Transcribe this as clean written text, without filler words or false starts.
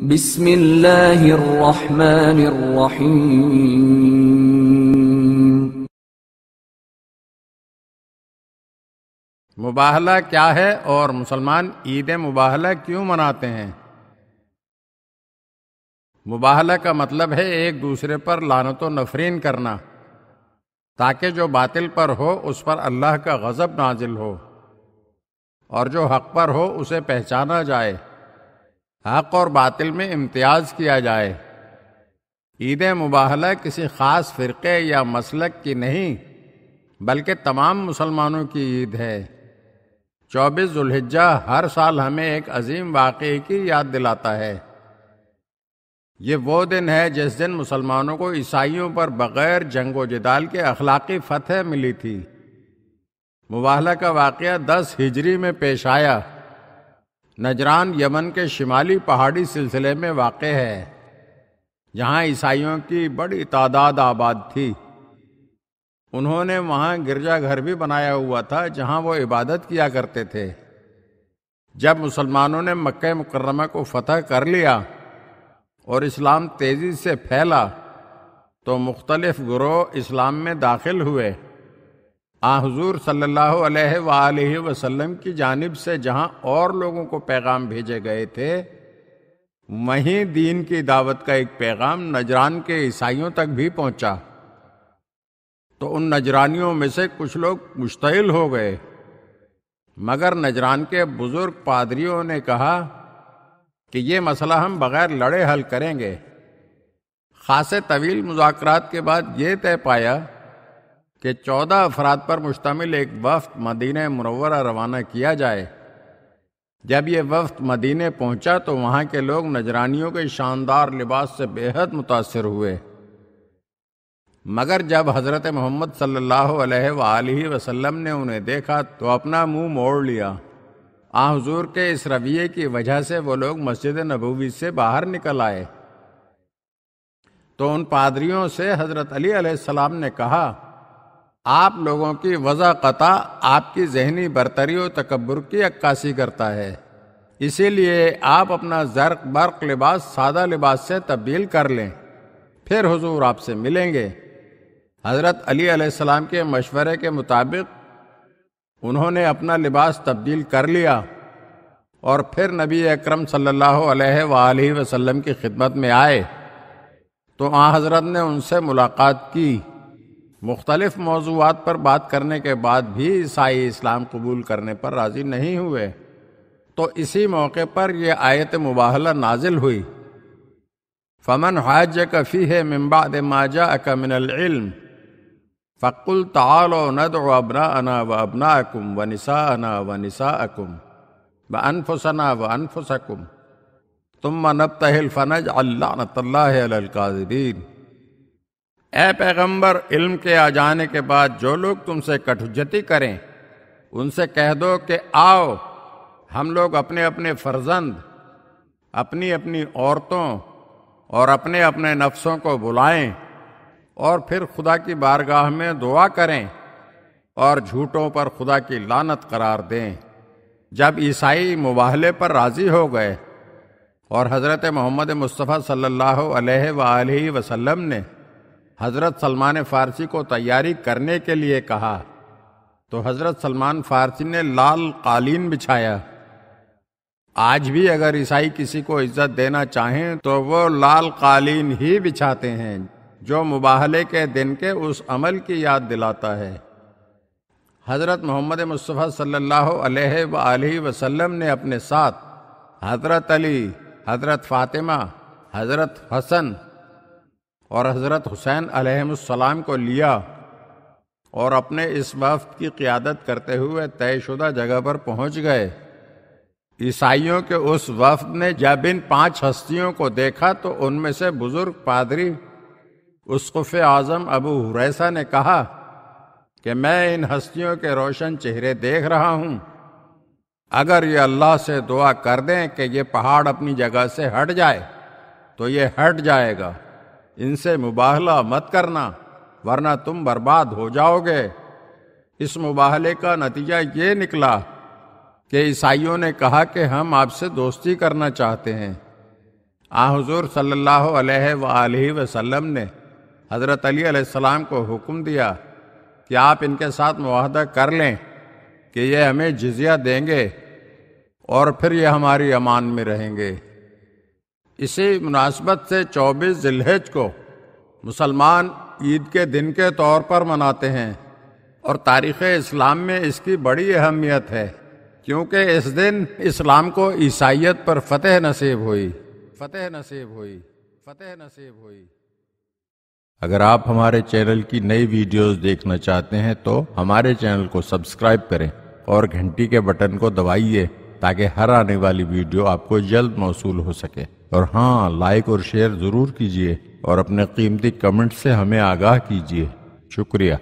بسم اللہ الرحمن الرحیم۔ مباہلہ کیا ہے اور مسلمان عید مباہلہ کیوں مناتے ہیں؟ مباہلہ کا مطلب ہے ایک دوسرے پر لعنت و نفرین کرنا تاکہ جو باطل پر ہو اس پر اللہ کا غضب نازل ہو اور جو حق پر ہو اسے پہچانا جائے، حق اور باطل میں امتیاز کیا جائے۔ عید مباہلہ کسی خاص فرقے یا مسلک کی نہیں بلکہ تمام مسلمانوں کی عید ہے۔ 24 ذو الحجہ ہر سال ہمیں ایک عظیم واقعے کی یاد دلاتا ہے۔ یہ وہ دن ہے جس دن مسلمانوں کو عیسائیوں پر بغیر جنگ و جدال کے اخلاقی فتح ملی تھی۔ مباہلہ کا واقعہ 10 ہجری میں پیش آیا۔ نجران یمن کے شمالی پہاڑی سلسلے میں واقع ہے، جہاں عیسائیوں کی بڑی تعداد آباد تھی۔ انہوں نے وہاں گرجا گھر بھی بنایا ہوا تھا جہاں وہ عبادت کیا کرتے تھے۔ جب مسلمانوں نے مکہ مکرمہ کو فتح کر لیا اور اسلام تیزی سے پھیلا تو مختلف گروہ اسلام میں داخل ہوئے۔ حضور صلی اللہ علیہ وآلہ وسلم کی جانب سے جہاں اور لوگوں کو پیغام بھیجے گئے تھے، وہیں دین کی دعوت کا ایک پیغام نجران کے عیسائیوں تک بھی پہنچا۔ تو ان نجرانیوں میں سے کچھ لوگ مشتعل ہو گئے، مگر نجران کے بزرگ پادریوں نے کہا کہ یہ مسئلہ ہم بغیر لڑے حل کریں گے۔ خاصے طویل مذاکرات کے بعد یہ طے پایا کہ 14 افراد پر مشتمل ایک وفد مدینہ منورہ روانہ کیا جائے۔ جب یہ وفد مدینہ پہنچا تو وہاں کے لوگ نجرانیوں کے شاندار لباس سے بے حد متاثر ہوئے، مگر جب حضرت محمد صلی اللہ علیہ وآلہ وسلم نے انہیں دیکھا تو اپنا منہ موڑ لیا۔ حضور کے اس رویے کی وجہ سے وہ لوگ مسجد نبوی سے باہر نکل آئے۔ تو ان پادریوں سے حضرت علی علیہ السلام نے کہا، آپ لوگوں کی وضع قطع آپ کی ذہنی برتری و تکبر کی عکاسی کرتا ہے، اسی لیے آپ اپنا زرق برق لباس سادہ لباس سے تبدیل کر لیں، پھر حضور آپ سے ملیں گے۔ حضرت علی علیہ السلام کے مشورے کے مطابق انہوں نے اپنا لباس تبدیل کر لیا اور پھر نبی اکرم صلی اللہ علیہ وآلہ وسلم کی خدمت میں آئے تو حضرت نے ان سے ملاقات کی۔ مختلف موضوعات پر بات کرنے کے بعد بھی عیسائی اسلام قبول کرنے پر راضی نہیں ہوئے، تو اسی موقع پر یہ آیت مباہلہ نازل ہوئی، فَمَنْ حَاجَّكَ فِيهِ مِنْ بَعْدِ مَا جَاءَكَ مِنَ الْعِلْمِ فَقُلْ تَعَالَوْا نَدْعُ أَبْنَاءَنَا وَأَبْنَاءَكُمْ وَنِسَاءَنَا وَنِسَاءَكُمْ وَأَنفُسَنَا وَأَنفُسَكُمْ ثُمَّ نَبْتَهِلْ فَنَجْعَلْ لَعْنَةَ اللَّهِ عَلَى الْكَاذِبِينَ۔ اے پیغمبر، علم کے آ جانے کے بعد جو لوگ تم سے کٹ حجتی کریں ان سے کہہ دو کہ آؤ ہم لوگ اپنے اپنے فرزند، اپنی اپنی عورتوں اور اپنے اپنے نفسوں کو بلائیں اور پھر خدا کی بارگاہ میں دعا کریں اور جھوٹوں پر خدا کی لعنت قرار دیں۔ جب عیسائی مباہلے پر راضی ہو گئے اور حضرت محمد مصطفیٰ صلی اللہ علیہ وآلہ وسلم نے حضرت سلمان فارسی کو تیاری کرنے کے لیے کہا تو حضرت سلمان فارسی نے لال قالین بچھایا۔ آج بھی اگر عیسائی کسی کو عزت دینا چاہیں تو وہ لال قالین ہی بچھاتے ہیں، جو مباہلے کے دن کے اس عمل کی یاد دلاتا ہے۔ حضرت محمد مصطفیٰ صلی اللہ علیہ وآلہ وسلم نے اپنے ساتھ حضرت علی، حضرت فاطمہ، حضرت حسن اور حضرت حسین علیہ السلام کو لیا اور اپنے اس وفد کی قیادت کرتے ہوئے طے شدہ جگہ پر پہنچ گئے۔ عیسائیوں کے اس وفد نے جب ان 5 ہستیوں کو دیکھا تو ان میں سے بزرگ پادری اسقف اعظم ابو ہریثہ نے کہا کہ میں ان ہستیوں کے روشن چہرے دیکھ رہا ہوں، اگر یہ اللہ سے دعا کر دیں کہ یہ پہاڑ اپنی جگہ سے ہٹ جائے تو یہ ہٹ جائے گا، ان سے مباہلہ مت کرنا ورنہ تم برباد ہو جاؤ گے۔ اس مباہلے کا نتیجہ یہ نکلا کہ عیسائیوں نے کہا کہ ہم آپ سے دوستی کرنا چاہتے ہیں، حضور صلی اللہ علیہ وآلہ وسلم نے حضرت علی علیہ السلام کو حکم دیا کہ آپ ان کے ساتھ معاہدہ کر لیں کہ یہ ہمیں جزیہ دیں گے اور پھر یہ ہماری امان میں رہیں گے۔ اسی مناسبت سے 24 ذی الحجہ کو مسلمان عید کے دن کے طور پر مناتے ہیں، اور تاریخ اسلام میں اس کی بڑی اہمیت ہے، کیونکہ اس دن اسلام کو عیسائیت پر فتح نصیب ہوئی۔ اگر آپ ہمارے چینل کی نئی ویڈیوز دیکھنا چاہتے ہیں تو ہمارے چینل کو سبسکرائب کریں اور گھنٹی کے بٹن کو دبائیے تاکہ ہر آنے والی ویڈیو آپ کو جلد موصول ہو سکے۔ اور ہاں، لائک اور شیئر ضرور کیجیے اور اپنے قیمتی کمنٹ سے ہمیں آگاہ کیجیے۔ شکریہ۔